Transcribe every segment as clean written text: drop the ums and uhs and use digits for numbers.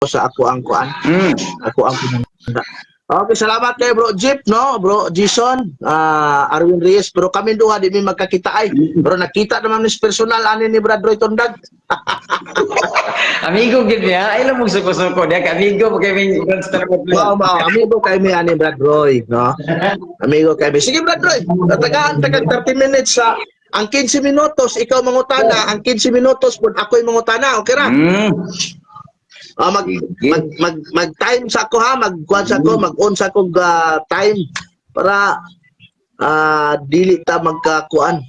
sa ako ang kuan. Ako ang pinanda. Okay, salamat kay Bro Jeep, no? Bro Jason, Arwin Reyes, pero kami duha di mi magkakita ay. Pero nakita naman ni personal ani ni Brad Roy Tondag. Amigo gid niya, ay lang mo suko-suko dia amigo kay may transfer ko. Amigo kay mi ani Brad Roy, no? Amigo kay mi. Sige Brad Roy, tagaan 30 minutes sa ang 15 minutos ikaw mangutana, ang 15 minutos pud ako'y mangutana, okay ra? Mag time sa ako ha, mag-kuan sa ako, mag-on sa ako time para dili ta magkakuan,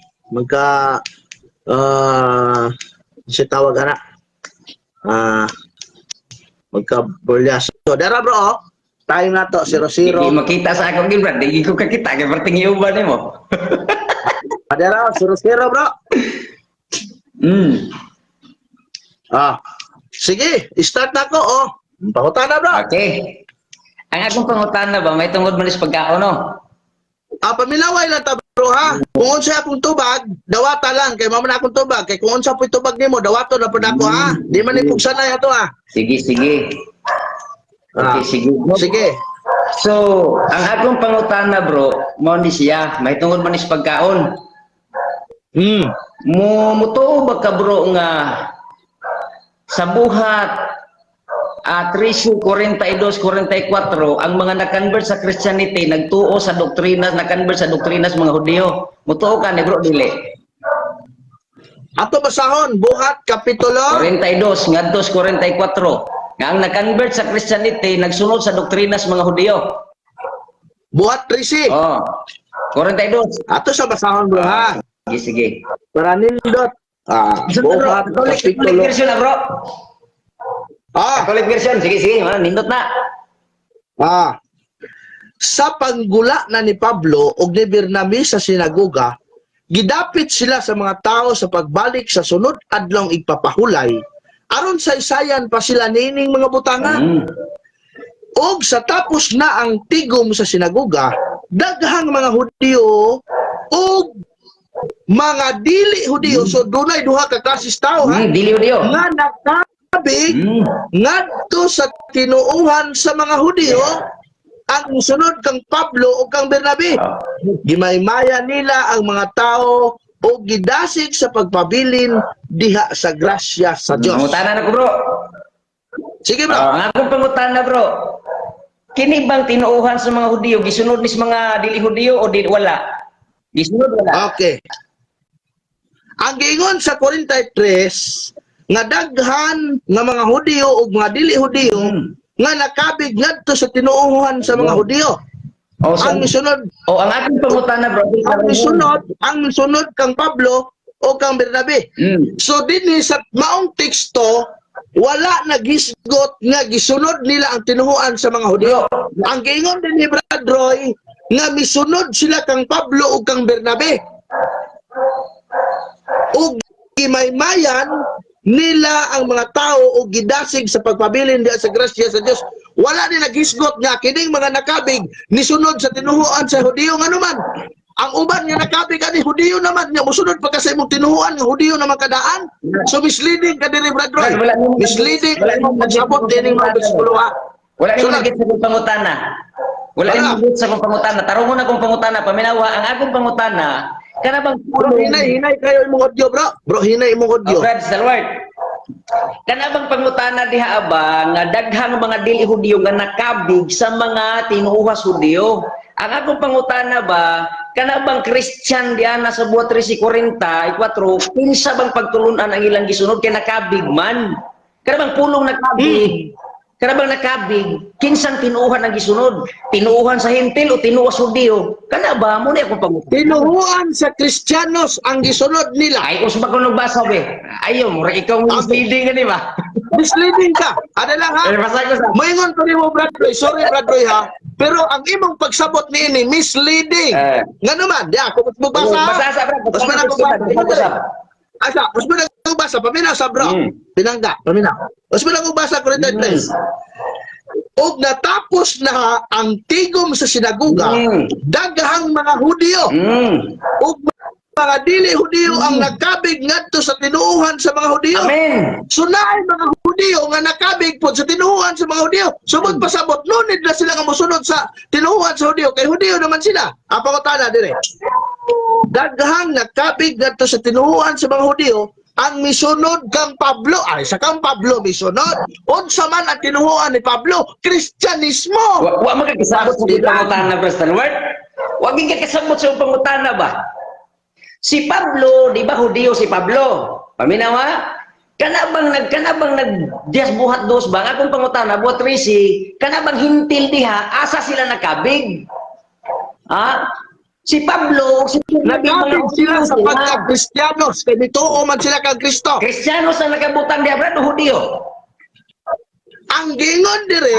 si tawag ana, magka-bolyas. So, dara bro, time na to, 0-0. Hindi makita sa akong gilbrad, hindi ko kakita, kaya parting iuban mo. Dara, 0-0 bro. Sige, start na ko, oh. Pangutana, bro. Okay. Ang akong pangutana ba, may tungod manis pagkaon, no? Pamilaway lang ta, bro, ha? Kung unsa akong tubag, dawata lang. Kay mama na akong tubag. Kay kung unsa po'y tubag nimo, dawato na po na ako, ha? Di man ipugsan na ito, ha? Sige, sige. Okay, sige. Sige. So, ang akong pangutana, bro, mo ni siya, may tungod manis pagkaon. Mutuo ba ka, bro, nga sa buhat 13:42-44 ang mga na-convert sa Christianity nagtuo sa doktrina, na-convert sa doktrina sa mga Hudyo. Mutuo ka ni bro dili? Ato basahon buhat kapitulo 42 ngadto sa 44 nga ang na-convert sa Christianity nagsunod sa doktrina sa mga Hudyo. Buhat 13. Oh. 42. Ato sa basahon, bro, ha? Sige, sige. Para nindot. Buhat kapitulo. Version na, bro. Catholic version. Sige, sige. Nindot na. Sa panggula na ni Pablo ug ni Bernabe sa sinagoga, gidapit sila sa mga tao sa pagbalik sa sunod adlong igpapahulay aron sa isayan pa sila nining mga butanga. Og sa tapos na ang tigom sa sinagoga, daghang mga Hudyo ug mga dili Hudyo, so dunay duha ka klases tao, ha? Dili Hudyo. Nga nakabig ngadto sa tinuuhan sa mga Hudyo ang sunod kang Pablo o kang Bernabe. Gimaymaya nila ang mga tao o gidasig sa pagpabilin diha sa grasya sa Dios. Pangutana na ko, bro. Sige, bro. Ang akong pangutana, bro. Kini bang tinuuhan sa mga Hudyo gisunod ni sa mga dili Hudyo o dili wala? Gisunod wala. Okay. Ang giingon sa 43 nga daghan nga mga Hudyo ug mga dili Hudyo nga nakabig ngadto sa tinuuhan sa mga Hudyo. Oh, so, ang misunod ang aking pangutana, bro. ang misunod kang Pablo o kang Bernabe. So dinhi sa maong teksto wala nagisgot nga gisunod nila ang tinuuhan sa mga Hudyo. Ang giingon din ni Brad Roy nga misunod sila kang Pablo o kang Bernabe. O gimaymayan nila ang mga tao o gidasig sa pagpabilin diha sa grasya sa Dios. Wala ni nagisgot nga kining mga nakabig nisunod sa tinuhuan sa Hudyo nga naman. Ang uban nga nakabig ani Hudyo naman nga mosunod pa kasi imong tinuhuan nga Hudyo naman kadaan. So misleading ka diri, Brad Roy. Misleading imong pagsabot dinhi mga bersikulo. Wala ni magit sa pangutana. Wala ni magit sa pangutana. Tarungon akong pangutana paminawa ang akong pangutana. Kana bang bro, hinay kayo imong audio, bro. Bro, hinay imong audio. Praise the Lord. Kana bang pangutana diha ba nga daghang mga dili Hudyo nga nakabig sa mga tinuuhas Hudyo? Ang akong pangutana ba, kana bang Christian diana sa buhat 13:40, 4, kinsa bang pagtulunan ang ilang gisunod kay nakabig man? Kana bang pulong nakabig? Kana bang nakabig? Kinsang tinuuhan ang gisunod? Tinuuhan sa Hentil o tinuuhan sa Hudyo? Kana ba mo ni akong pangutana? Tinuuhan sa Kristiyanos ang gisunod nila. Ay, kung sa ko nagbasa be. Ayo, mura ikaw misleading ka, di ba? Misleading ka. Ano lang, ha? Maingon ko rin mo, Brad Roy. Sorry, Brad Roy, ha? Pero ang imong pagsabot ni ini misleading. Nga naman, di ako magbasa. Basa, Brad. Mas magbasa. Asa, mas magbasa. Paminasa, bro. Pinangga, paminaw. Mas magbasa ko rin tayo, please. Og natapos na ang tigom sa sinagoga, daghang mga Hudyo, og mga dili Hudiyo ang nagkabig ngadto sa tinuuhan sa mga Hudiyo. Amen. So naay mga Hudiyo nga nakabig po sa tinuuhan sa mga Hudiyo. Sumod pasabot, nunid na sila nga musunod sa tinuuhan sa Hudiyo. Kay Hudiyo naman sila. Apa ko tana dire? Daghang nakabig ngadto sa tinuuhan sa mga Hudiyo, ang misunod kang Pablo, ay sa kang Pablo misunod, unsa man ang tinuuhan ni Pablo, Kristyanismo. Wa magkakasabot sa pangutana, Pastor Ward. Wa gigakasabot sa pangutana ba? Si Pablo, di ba Hudiyo si Pablo? Paminawa? Kanabang nag buhat dos ba? Akong pangutana, buhat risi, kanabang hintil diha, asa sila nakabig? Ha? Si Pablo, Nagkabig sila sa pagka-Kristyanos, kay nituo man sila kang Kristo. Kristiyano sa nakabutang diha, Brad, o Hudiyo? Ang gingon dire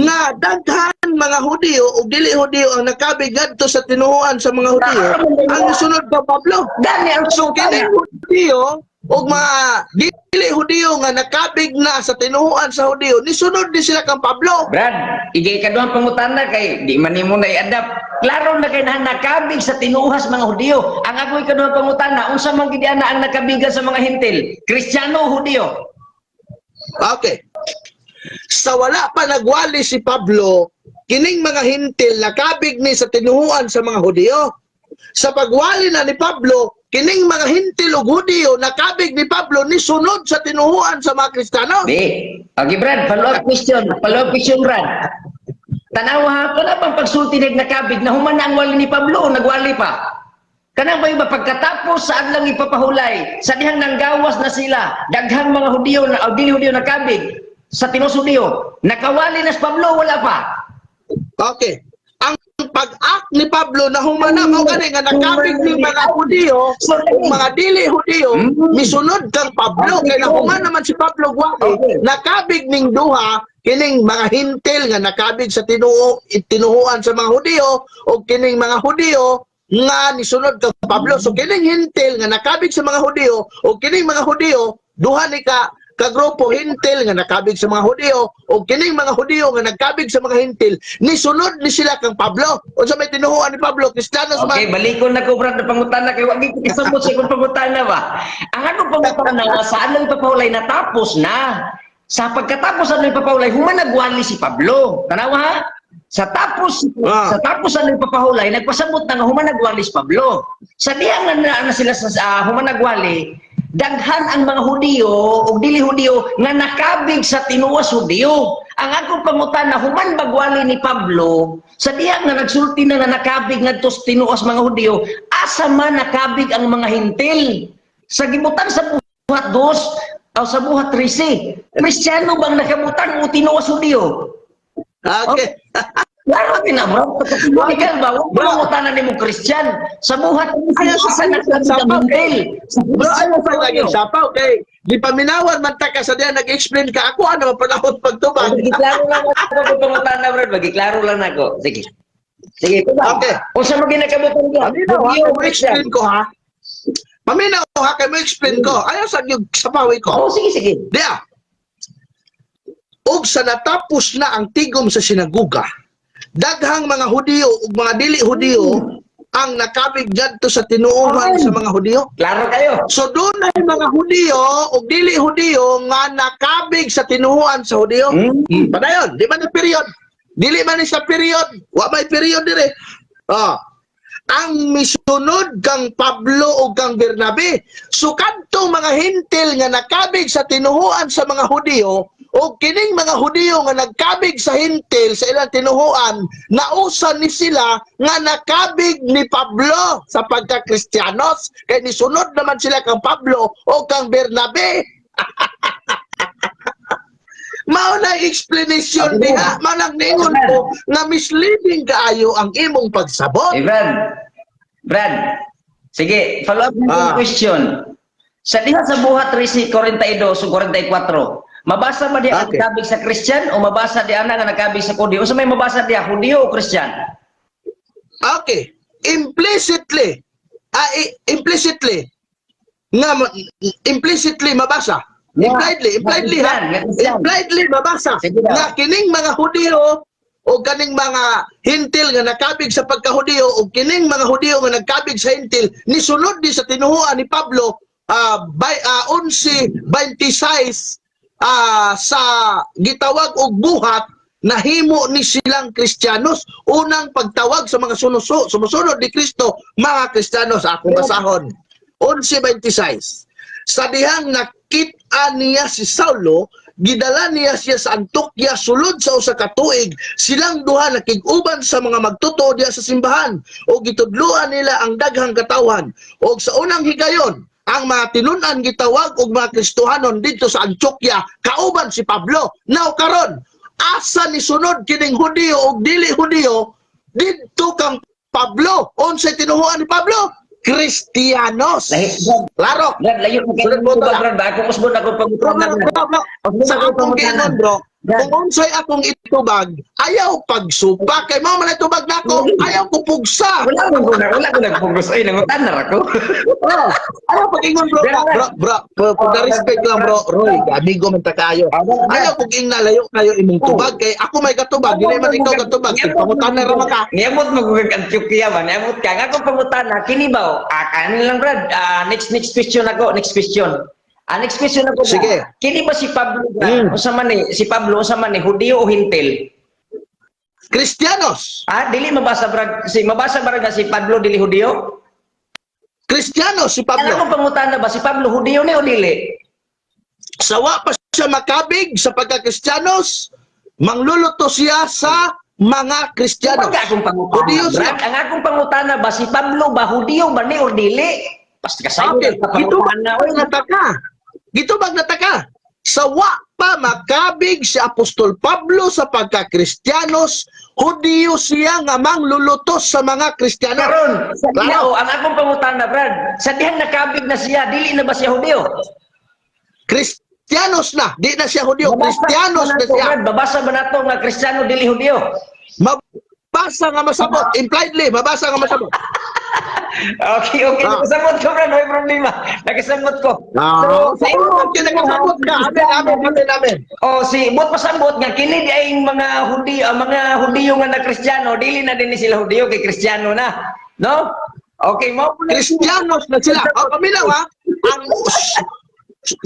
nga daghan mga Hudiyo ug dili Hudiyo ang nakabig ngadto sa tinuuhan sa mga Hudiyo ang sunod ka Pablo. Gani ang So kini Hudiyo ug mga dili Hudiyo nga nakabig na sa tinuuhan sa Hudiyo nisunod din sila kang Pablo. Brad, igay ka doon pangutana kay di man nimo na i-adapt. Klaro na kay nakabig sa tinuhas mga Hudiyo. Ang ako'y ka doon pangutana, unsa man gid ana ang nakabigan sa mga hintil? Kristiyano o Hudiyo? Okay. Sa wala pa nagwali si Pablo, kining mga hintil nakabig ni sa tinuuhan sa mga Hudiyo. Sa pagwali na ni Pablo, kining mga hintil ug Hudiyo nakabig ni Pablo ni sunod sa tinuuhan sa mga Kristiyano. Di. Okay, Brad, follow-up question, Brad. Tanaw ha, kana bang pagsulti nag nakabig na human na ang wali ni Pablo o nagwali pa? Kanang ba iba pagkatapos sa adlang ipapahulay, sa dihang nanggawas na sila, daghang mga Hudiyo na dili Hudiyo nakabig sa tinuos Hudiyo, nakawali na si Pablo wala pa? Okay. Ang pag-act ni Pablo na humana mo gani nga nakabig ni mga Hudiyo ug mga dili Hudiyo misunod kang Pablo kay nahuman naman si Pablo gwali nakabig ning duha kining mga hintil nga nakabig sa tinuuhan sa mga Hudiyo ug kining mga Hudiyo nga nisunod kang Pablo. So kining hintil nga nakabig sa mga Hudiyo ug kining mga Hudiyo duha ni kagrupo hintil nga nakabig sa mga Hudiyo o kining mga Hudiyo nga nagkabig sa mga hintil nisunod ni sila kang Pablo. Unsa may tinuuhan ni Pablo? Kristiyano sa Okay, balikon na ko Brad na pangutana kay wag gyud kasabot sa ikong pangutana ba. Ang anong pangutana nga sa anong ipapahulay natapos na. Sa pagkatapos anong ipapahulay human nagwali si Pablo. Tanawa ha? Sa tapos anong ipapahulay nagpasabot na nga human nagwali si Pablo. Sa diyan na sila sa human nagwali, daghan ang mga Hudiyo o dili Hudiyo nga nakabig sa tinuwas Hudiyo. Ang akong pangutana, human bagwali ni Pablo, sa diya nga nagsulti na nakabig ngadto sa tinuwas mga Hudiyo, asa man nakabig ang mga hintil? Sa gibutan sa buhat 2 o sa buhat 13, Kristiyano bang nakabutang o tinuwas Hudiyo? Okay. Laro din na, bro. Ikaw ba? Huwag mo tanan ni mo Christian. Sa buhat, sa nagsasapaw. Bro, ayaw sa lagi sapaw. Okay. Di paminawan man ta ka sa diyan nag-explain ka. Ako ano, panahon pagtubag. Magiklaro lang ako. Pangutan na, bro. Magiklaro lang ako. Sige. Sige. Okay. Kung sa mga nakabutan ko. Paminaw ha, kay mo explain ko ha. Paminaw ha, kay mo explain ko. Ayaw sa yung sapawin ko. Oo, sige, sige. Diya. Og sa natapos na ang tigom sa sinaguga, daghang mga Hudiyo ug mga dili Hudiyo ang nakabig dadto sa tinuuhan sa mga Hudiyo. Klaro kayo. So doon ay mga Hudiyo ug dili Hudiyo nga nakabig sa tinuuhan sa Hudiyo. Padayon, di man na period. Dili man ni sa period. Wa may period dire. Ang misunod kang Pablo o kang Bernabe. So kadtong mga hintil nga nakabig sa tinuuhan sa mga Hudiyo o kining mga Hudiyo nga nagkabig sa hintil sa ilang tinuhuan, nausan ni sila nga nakabig ni Pablo sa pagka-Kristiyanos. Kaya nisunod naman sila kang Pablo o kang Bernabe. Mao na explanation diha, manang ningon ko nga misleading kaayo ang imong pagsabot. Hey, Brad. Sige, follow up na question. Sa diha sa buhat 13, 42 o 44, mabasa ba diya ang nakabig sa Christian o mabasa diya nga nakabig sa Hudiyo? O sa may mabasa diya, Hudiyo o Christian? Okay. Implicitly mabasa. Impliedly mabasa. Nga kining mga Hudiyo o kaning mga hintil nga nakabig sa pagka-Hudiyo o kining mga Hudiyo nga nagkabig sa hintil nisunod di sa tinuhuan ni Pablo 11:26 sa gitawag og buhat nahimo ni silang Kristiyanos. Unang pagtawag sa mga sumusunod ni Kristo, mga Kristiyanos. Akong basahon. 11:26. Sa dihang nakita niya si Saulo, gidala niya siya sa Antokya sulod sa usa ka tuig. Silang duha nakig-uban sa mga magtuto diha sa simbahan o gitudloan nila ang daghang katawhan. O sa unang higayon, ang mga tinun-an gitawag og mga Kristohanon dito sa Antokya kauban si Pablo. Now karon, asa ni sunod kining Hudiyo o dili Hudiyo dito kang Pablo? Unsay tinuhuan ni Pablo? Kristiyanos. Klaro. Brad, layo mo kayo mo ba, Brad? Ako kusbon ako pagutana. Sa akong giingon, bro, kung unsay akong itubag, ayaw pagsupa. Kay mo man itubag na ako, ayaw ko pugsa. Wala ko nagpugos. Ay, nangutan na ako. Ayaw pag-ingon, bro. Pag-respect lang, bro. Roy, amigo man ta kayo. Ayaw pag-ing nalayo kayo imong tubag. Kay ako may katubag, hindi man ikaw katubag. Pangutan na raman ka. Niyamot magugag ang Antioquia ba? Niyamot ka. Nga akong pangutana, kini ba? Kanin lang, Brad. Next question ako. Next question. Next question ako. Sige. Kini ba si Pablo? Si Pablo, usaman ni Hudiyo o Hintil? Kristiyanos. Dili mabasa, Brad. Mabasa ba nga si Pablo dili Hudiyo? Kristiyanos si Ano Pablo. akong pangutana ba? Si Pablo Hudiyo ni o dili? Sawa pa siya makabig sa pagka-Kristiyanos, mangluluto siya sa mga Kristiyanos. Huwag akong pangutana, Hudiyo siya. Brad. Ang akong pangutana ba, si Pablo ba Hudiyo ba ni o dili? Basta kasayo Okay, gitubag nataka. Sawa pa makabig si Apostol Pablo sa pagka-Kristiyanos, Hudiyo siya nga manglulutos sa mga Kristiyano. Karon, sa Klaro. diha, ang akong pangutana, Brad, sa dihan nakabig na siya, dili na ba siya Hudiyo? Kristiyanos na, di na siya Hudiyo, Kristiyanos na siya. Brad, babasa ba nato nga Kristiyano dili Hudiyo? Mabasa nga masabot, impliedly, mabasa nga masabot. Okay. Nakasamot ko, Brad, may problema. Nakasamot ko. Sa imo, kinakasabot ka, amin. Bot pasambot nga, kini di ay mga Hudiyo nga na Kristiyano, dili na din sila Hudiyo, kay Kristiyano na. No? Okay, mo po na. Kristiyanos na sila. Kamilaw ha, ang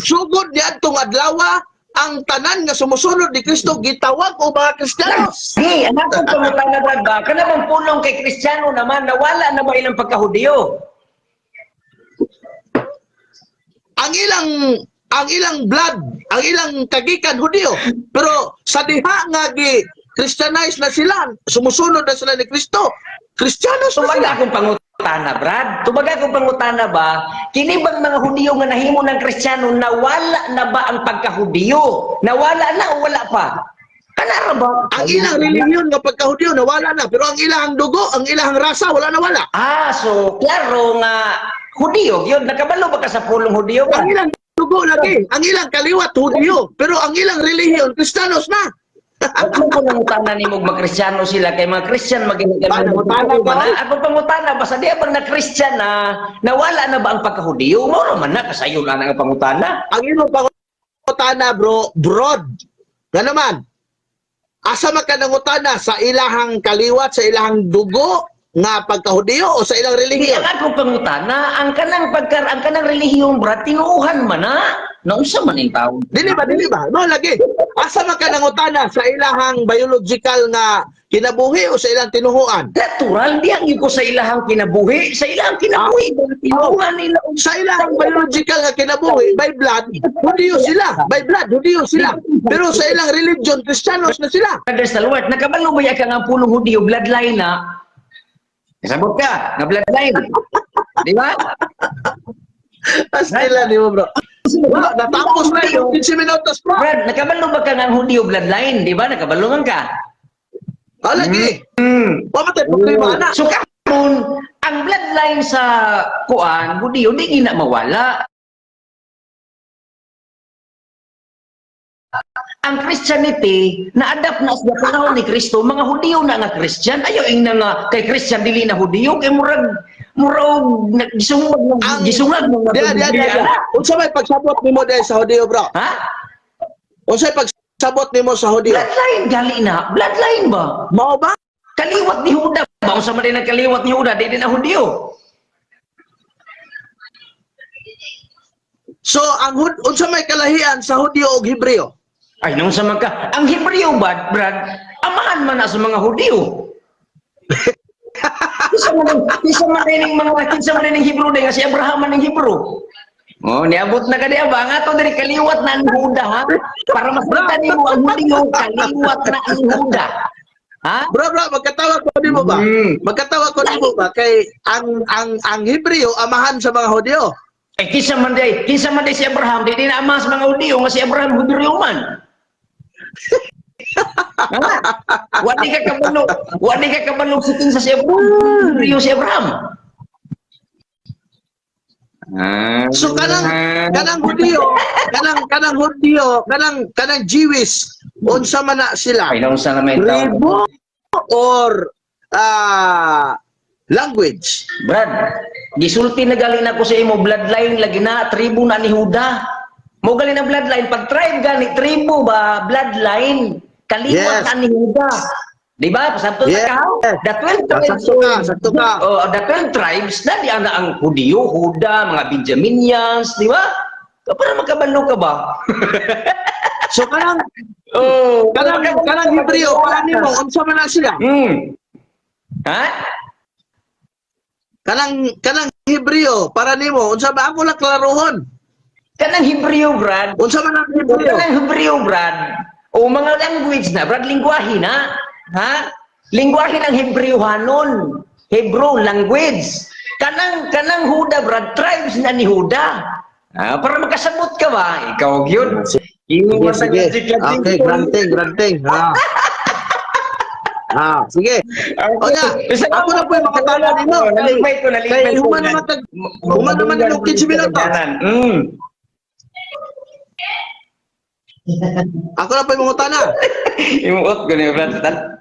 sugod niya itong adlawa, ang tanan nga sumusunod ni Kristo gitawag o mga Kristiyanos. Hey, ang akong pangutana, Brad, ba? Kanang pulong kay Kristiyano naman, nawala na ba ilang pagka-Hudiyo? Ang ilang blood, ang ilang kagikan Hudiyo. Pero sa diha nga Christianize na sila, sumusunod na sila ni Kristo. Kristiyanos na Tumaga sila. akong pangutana, Brad. Tumaga akong pangutana ba, kini bang mga Hudiyo nga nahimo ng Kristiyano, nawala na ba ang pagka-Hudiyo? Nawala na o wala pa? Kanara ba? Ang ilang relihiyon nga pagka-Hudiyo nawala na, pero ang ilang dugo, ang ilang rasa wala na wala. So, klaro nga, Hudiyo, yun, nakabalo ba ka sa pulong Hudiyo ba? Ang ilang dugo lagi, ang ilang kaliwat Hudiyo, pero ang ilang relihiyon Kristiyanos na. Huwag mo po nangutana ni mong mag-Kristyano sila, kay mga Kristyan magiging Paano ba? Ako pangutana, basta di abang na Kristyan na nawala na ba ang pagka-Hudiyo? Mo naman na, kasayo lang ang pangutana. Ang ilang pangutana, bro, broad. Nga naman, asa man ka nangutana sa ilahang kaliwat, sa ilahang dugo, nga pagka-Hudiyo o sa ilang Hindi, relihiyon? ang akong pangutana, ang kanang relihiyong Brad, tinuuhan man na. Naunsa man yung tao? Dili ba? No, lagi. Asa man ka nangutana sa ilahang biological nga kinabuhi o sa ilang tinuhuan? Natural, di ang ko sa ilahang kinabuhi. Sa ilahang kinabuhi, tinuuhan nila. Sa ilahang biological nga kinabuhi, by blood, Hudiyo sila. By blood, Hudiyo sila. Pero sa ilang religion, Kristiyanos na sila. Brothers sa Lord, nakabalo ba ka nga pulong Hudiyo, bloodline na? Kasabot ka, na bloodline. Di ba? As nila, di mo bro. Natapos na yung 15 minutos bro. Brad, nakabalo ba ka nga Hudiyo bloodline? Di ba? Nakabalungan ka. Lagi. Pamatay problema na. So karon, ang bloodline sa kuan, Hudiyo, di gina mawala. Ang Christianity, na-adapt na sa panahon ni Kristo, mga Hudiyo na nga Christian, ayaw yung na nga kay Christian dili na Hudiyo, kay murag gisungag ng Dia. Unsa may pagsabot nimo dahil sa Hudiyo bro? Ha? Unsay sabot nimo sa Hudyo? Bloodline gali na. Bloodline ba? Mao ba? Kaliwat ni Huda. Ba unsa man din ang kaliwat ni Huda, di din na Hudyo. So ang unsa may kalahian sa Hudyo ug Hebreo? Ay nung sa magka, ang Hebreo ba, Brad, amahan man na sa mga Hudyo. Isa man din ng Hebrew din nga si Abraham man ng Hebrew. Oh, niabot na kadi ba nga to diri kaliwat na ang Huda ha. Para mas nimo ang Hudyo kaliwat na ang Huda. Ha? Bro, magkatawa ko nimo ba? Magkatawa ko nimo ba kay ang Hebreo amahan sa mga Hudyo? Eh kinsa man day si Abraham di na ama sa mga Hudyo nga si Abraham Hebreo man. Wadi ka kabalo sa kinsa si Abraham. Hebreo si Abraham. So kanang Hudyo, kanang Jewish, unsa man na sila? Ay nung sa may Tribo or language? Brad, gisulti na galing ako sa imo bloodline lagi na tribo na ni Huda. Mo galing na bloodline pag tribe gani tribo ba bloodline kaliwat Yes. na ni Huda. Di ba? Pasabto Yes. ka? The 12 tribes. Sakto ka. Oh, the 12 tribes dali ang Hudyo, Huda, mga Benjaminians, di ba? Para magkabalo ka ba? So kanang Hebreo para nimo unsa man na sila? Ha? Kanang Hebreo para nimo unsa ba ako lang klarohon? Kanang Hebreo, Brad. Unsa man ang Hebreo? Kanang Hebreo, Brad. O mga language na, Brad, lingwahe na. Ha? Lingwahe ng Hebreohanon. Hebrew language. Kanang Huda, Brad, tribes na ni Huda. Para makasabot ka ba? Ikaw yun. Sige. Okay, granting. Sige. O na, ako na po yung makatala nino. Nalipay ko. Kaya human naman nino 15 minuto. Ako na po yung makatala. Imuot ko na yung Brad.